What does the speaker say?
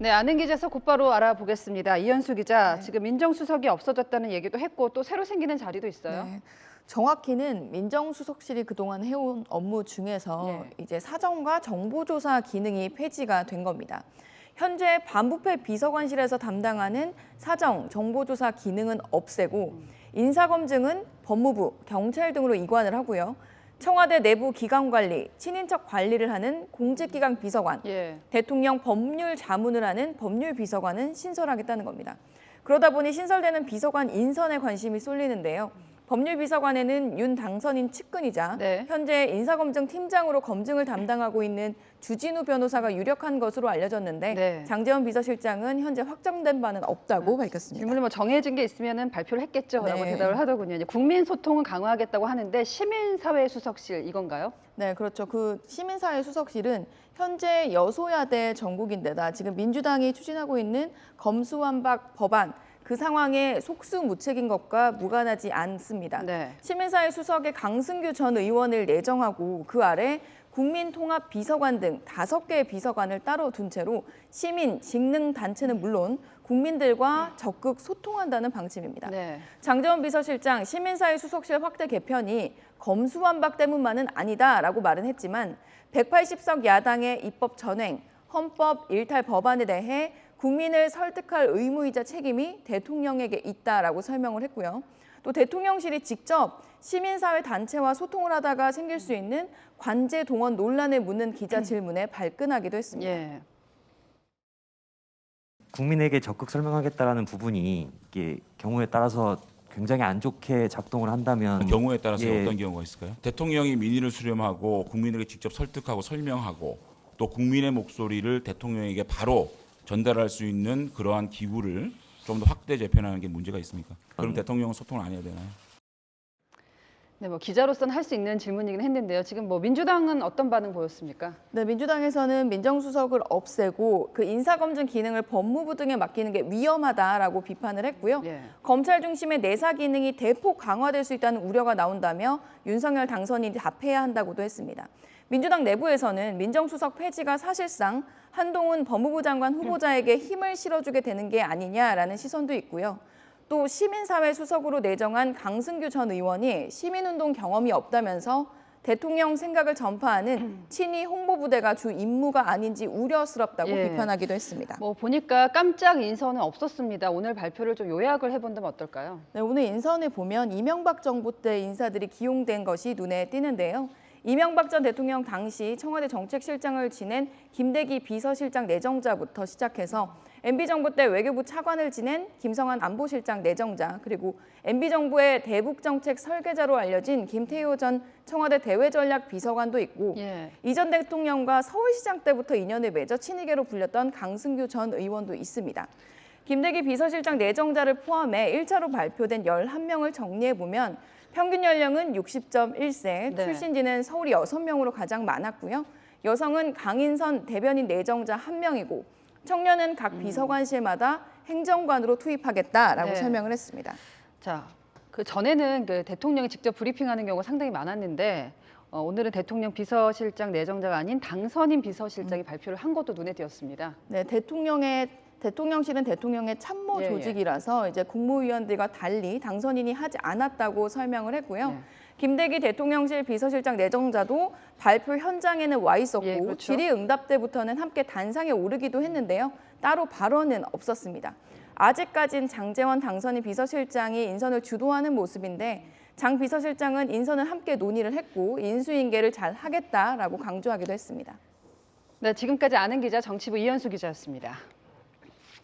네, 아는 기자에서 곧바로 알아보겠습니다. 이현수 기자, 네. 지금 민정수석이 없어졌다는 얘기도 했고 또 새로 생기는 자리도 있어요. 네. 정확히는 민정수석실이 그동안 해온 업무 중에서 네. 이제 사정과 정보조사 기능이 폐지가 된 겁니다. 현재 반부패 비서관실에서 담당하는 사정, 정보조사 기능은 없애고 인사검증은 법무부, 경찰 등으로 이관을 하고요. 청와대 내부 기강 관리, 친인척 관리를 하는 공직기강 비서관, 예. 대통령 법률 자문을 하는 법률비서관은 신설하겠다는 겁니다. 그러다 보니 신설되는 비서관 인선에 관심이 쏠리는데요. 법률비서관에는 윤 당선인 측근이자 네. 현재 인사검증 팀장으로 검증을 담당하고 있는 주진우 변호사가 유력한 것으로 알려졌는데 네. 장제원 비서실장은 현재 확정된 바는 없다고 밝혔습니다. 질문을 뭐 정해진 게 있으면 발표를 했겠죠라고 네. 대답을 하더군요. 이제 국민 소통은 강화하겠다고 하는데 시민사회 수석실 이건가요? 네, 그렇죠. 그 시민사회 수석실은 현재 여소야대 전국인데다 지금 민주당이 추진하고 있는 검수완박 법안 그 상황에 속수무책인 것과 무관하지 않습니다. 네. 시민사회 수석의 강승규 전 의원을 내정하고 그 아래 국민통합비서관 등 5개의 비서관을 따로 둔 채로 시민, 직능단체는 물론 국민들과 적극 소통한다는 방침입니다. 네. 장제원 비서실장 시민사회 수석실 확대 개편이 검수완박 때문만은 아니다라고 말은 했지만 180석 야당의 입법 전횡, 헌법 일탈 법안에 대해 국민을 설득할 의무이자 책임이 대통령에게 있다라고 설명을 했고요. 또 대통령실이 직접 시민사회 단체와 소통을 하다가 생길 수 있는 관제 동원 논란을 묻는 기자 질문에 발끈하기도 했습니다. 예. 국민에게 적극 설명하겠다라는 부분이 이게 경우에 따라서 굉장히 안 좋게 작동을 한다면 경우에 따라서 예. 어떤 경우가 있을까요? 대통령이 민의를 수렴하고 국민에게 직접 설득하고 설명하고 또 국민의 목소리를 대통령에게 바로 전달할 수 있는 그러한 기구를 좀 더 확대 재편하는 게 문제가 있습니까? 그럼 대통령은 소통을 안 해야 되나요? 네, 뭐 기자로서는 할 수 있는 질문이긴 했는데요. 지금 뭐 민주당은 어떤 반응 보였습니까? 네, 민주당에서는 민정수석을 없애고 그 인사검증 기능을 법무부 등에 맡기는 게 위험하다라고 비판을 했고요. 예. 검찰 중심의 내사 기능이 대폭 강화될 수 있다는 우려가 나온다며 윤석열 당선인이 답해야 한다고도 했습니다. 민주당 내부에서는 민정수석 폐지가 사실상 한동훈 법무부 장관 후보자에게 힘을 실어주게 되는 게 아니냐라는 시선도 있고요. 또 시민사회 수석으로 내정한 강승규 전 의원이 시민운동 경험이 없다면서 대통령 생각을 전파하는 친위 홍보부대가 주 임무가 아닌지 우려스럽다고 예. 비판하기도 했습니다. 뭐 보니까 깜짝 인선은 없었습니다. 오늘 발표를 좀 요약을 해본다면 어떨까요? 네, 오늘 인선을 보면 이명박 정부 때 인사들이 기용된 것이 눈에 띄는데요. 이명박 전 대통령 당시 청와대 정책실장을 지낸 김대기 비서실장 내정자부터 시작해서 MB정부 때 외교부 차관을 지낸 김성한 안보실장 내정자, 그리고 MB정부의 대북정책 설계자로 알려진 김태효 전 청와대 대외전략 비서관도 있고 예. 이 전 대통령과 서울시장 때부터 인연을 맺어 친이계로 불렸던 강승규 전 의원도 있습니다. 김대기 비서실장 내정자를 포함해 1차로 발표된 11명을 정리해보면 평균 연령은 60.1세, 네. 출신지는 서울이 6명으로 가장 많았고요. 여성은 강인선 대변인 내정자 1명이고 청년은 각 비서관실마다 행정관으로 투입하겠다라고 네. 설명을 했습니다. 자, 그 전에는 그 대통령이 직접 브리핑하는 경우가 상당히 많았는데 오늘은 대통령 비서실장 내정자가 아닌 당선인 비서실장이 발표를 한 것도 눈에 띄었습니다. 네, 대통령실은 대통령의 참모 예, 예. 조직이라서 이제 국무위원들과 달리 당선인이 하지 않았다고 설명을 했고요. 네. 김대기 대통령실 비서실장 내정자도 발표 현장에는 와 있었고 예, 그렇죠. 질의응답 때부터는 함께 단상에 오르기도 했는데요. 따로 발언은 없었습니다. 아직까진 장제원 당선인 비서실장이 인선을 주도하는 모습인데 장 비서실장은 인선을 함께 논의를 했고 인수인계를 잘 하겠다라고 강조하기도 했습니다. 네, 지금까지 아는 기자 정치부 이현수 기자였습니다.